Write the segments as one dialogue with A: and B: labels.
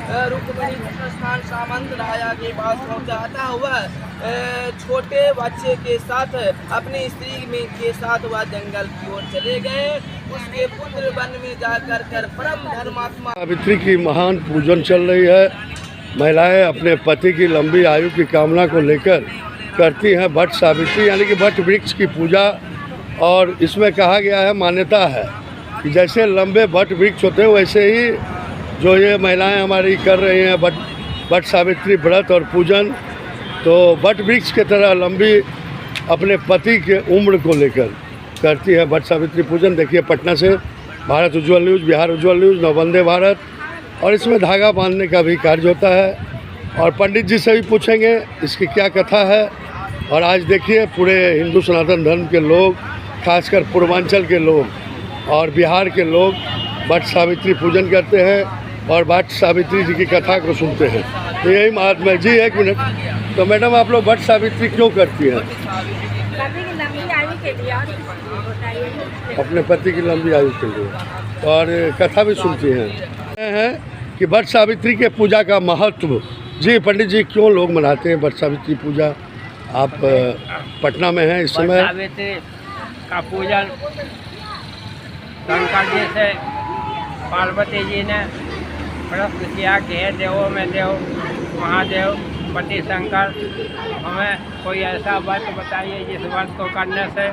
A: रुक्मिणी कृष्णस्थान सामंत राजा के पास पहुंचाता हुआ छोटे बच्चे के साथ अपनी स्त्री में के साथ वह जंगल की ओर चले गए। उसके पुत्र वन में जाकर परम धर्मात्मा
B: सावित्री की महान पूजन चल रही है। महिलाएं अपने पति की लंबी आयु की कामना को लेकर करती हैं वट सावित्री यानी कि वट वृक्ष की पूजा। और इसमें कहा गया है, मान्यता है कि जैसे लंबे वट वृक्ष होते हैं वैसे ही जो ये महिलाएं हमारी कर रही हैं वट सावित्री व्रत और पूजन, तो वट वृक्ष की तरह लंबी अपने पति के उम्र को लेकर करती है वट सावित्री पूजन। देखिए पटना से भारत उज्ज्वल न्यूज़, बिहार उज्ज्वल न्यूज़, नववंदे भारत। और इसमें धागा बांधने का भी कार्य होता है और पंडित जी से भी पूछेंगे इसकी क्या कथा है। और आज देखिए पूरे हिंदू सनातन धर्म के लोग, खासकर पूर्वांचल के लोग और बिहार के लोग वट सावित्री पूजन करते हैं और वट सावित्री जी की कथा को सुनते हैं। तो यही महात्मा जी। एक मिनट, तो मैडम आप लोग वट सावित्री क्यों करती हैं? अपने पति की लंबी आयु के लिए। और कथा भी सुनती हैं कि वट सावित्री के पूजा का महत्व। जी पंडित जी, क्यों लोग मनाते हैं वट सावित्री पूजा? आप पटना में हैं इस समय।
C: सावित्री का पूजन शंकर जी से पार्वती जी ने प्रश्न किया कि हे देवों में देव महादेव पति शंकर, हमें कोई ऐसा व्रत बताइए जिस व्रत को करने से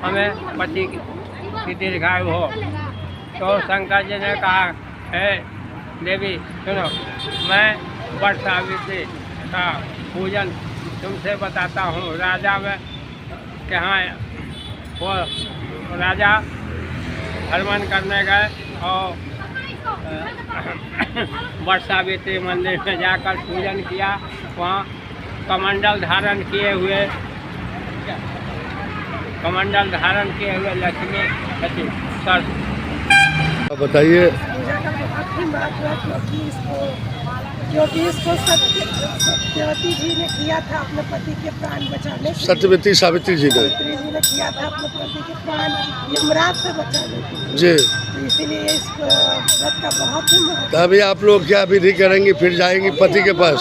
C: हमें पति की दीर्घायु हो। तो शंकर जी ने कहा, हे देवी सुनो, मैं वट सावित्री का पूजन तुमसे बताता हूँ। राजा में कहाँ वो राजा भ्रमण करने गए और वट सावित्री मंदिर में जाकर पूजन किया। वहाँ कमंडल धारण किए हुए लक्ष्मी सर।
B: बताइए।
D: क्योंकि इसको सत्यवती जी ने किया था अपने पति के प्राण बचाने।
B: सत्यवती सावित्री जी ने
D: किया था अपने पति के प्राण यमराज से बचाने
B: जी,
D: तो इसीलिए इस व्रत का बहुत ही महत्व।
B: तभी आप लोग क्या विधि करेंगी? फिर जाएंगी पति के पास?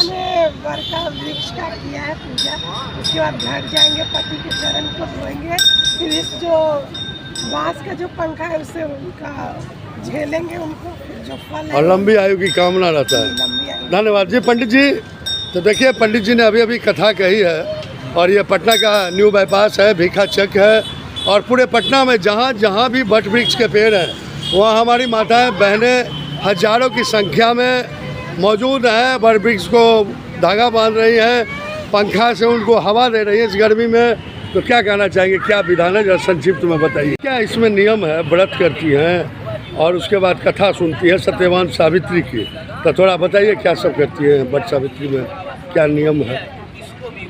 D: वर का वृक्ष का किया है पूजा, उसके बाद घर जाएंगे, पति के चरण को धोएंगे, फिर इस जो बांस का जो पंखा है उससे उनका झेलेंगे उनको, जो फल
B: और लंबी आयु की कामना रहता है। धन्यवाद जी पंडित जी। तो देखिए पंडित जी ने अभी कथा कही है और ये पटना का न्यू बाईपास है, भीखा चक है। और पूरे पटना में जहाँ जहाँ भी वट वृक्ष के पेड़ हैं वहाँ हमारी माताएं बहनें हजारों की संख्या में मौजूद हैं। वट वृक्ष को धागा बांध रही हैं, पंखा से उनको हवा दे रही है इस गर्मी में। तो क्या कहना चाहेंगे, क्या विधान है, जरा संक्षिप्त में बताइए। क्या इसमें नियम है? व्रत करती हैं और उसके बाद कथा सुनती है सत्यवान सावित्री की, तो थोड़ा बताइए क्या सब करती है वट सावित्री में, क्या नियम है?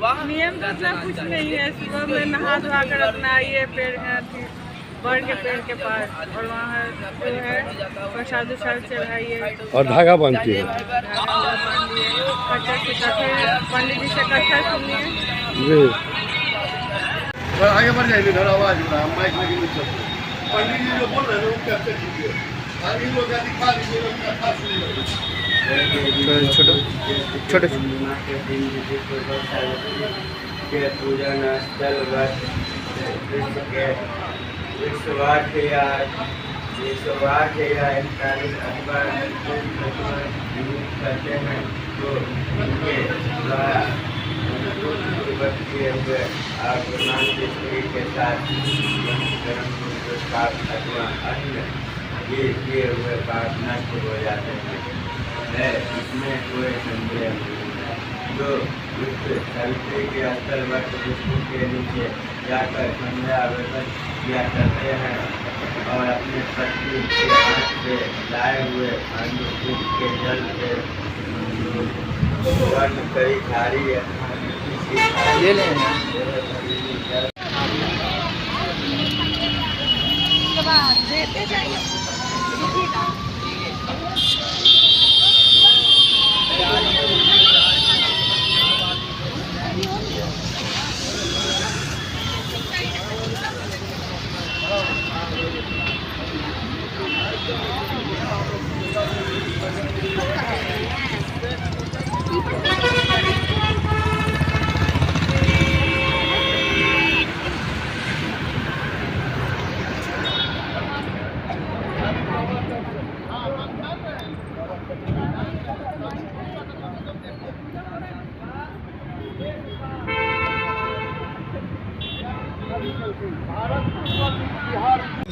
E: नियम तो सब कुछ नहीं है। सुबह में नहा धोआ कर अपना ये पेड़ बड़ के पेड़ के पास और वहाँ जो है प्रसाद चढ़ाइए
B: और धागा बांधती है।
E: पंडित जी से कथा सुनिए
B: जी। और आगे बढ़ जाइए, इधर आवाज हो रहा है, माइक लगी नहीं चल। पंडित जी जो बोल रहे हैं वो कैसे कीजिए, आगे लोग दिखा दीजिए, कथा सुनिए। छोटे
F: के पूजन स्थल करते हैं तो उनके द्वारा किए हुए आगमन के साथ अथवा अन्य ये किए हुए पाप नष्ट हो जाते हैं। इसमें कोई संदेह नहीं है। जो सावित्री के स्थल वट वृक्ष के नीचे जाकर संध्या आवेदन किया करते हैं और अपने पत्नी के हाथ से लाए हुए अन्न के जल से वर्ण कई खारी ले लें।
D: देते जाइए।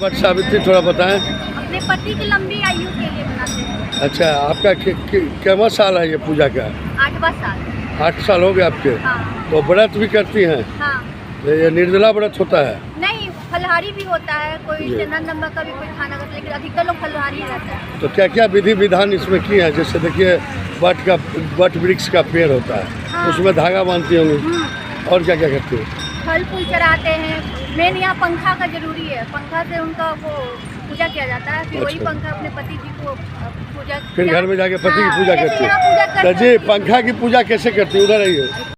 B: वट सावित्री थोड़ा बताएं।
G: अपने पति की लंबी आयु के लिए बनाते हैं।
B: अच्छा, आपका कितना साल है ये पूजा का?
G: 8वां साल।
B: 8 साल हो गए आपके?
G: हाँ।
B: तो व्रत भी करती हैं?
G: हाँ।
B: ये निर्जला व्रत होता है?
G: नहीं, फलहारी भी होता है, कोई
B: जी।
G: चंदन नमक का भी कोई खाना करता है, लेकिन अधिकतर लोग फलहारी रहता है।
B: तो क्या क्या विधि विधान इसमें किए हैं? जैसे देखिए वट वृक्ष का पेड़ होता है,
G: हाँ।
B: उसमें धागा बांधती होंगी, और क्या क्या करती हैं?
G: फल फूल चढ़ाते हैं। मेन यहाँ पंखा का जरूरी है, पंखा से उनका वो पूजा किया जाता है। फिर वही
B: अच्छा।
G: पंखा अपने पति जी को पूजा
B: फिर घर में जाके पति की
G: हाँ,
B: पूजा
G: जैसे
B: करती
G: यहाँ पूजा
B: है।
G: करते
B: तो जी पंखा की पूजा कैसे करती है? उधर आइए।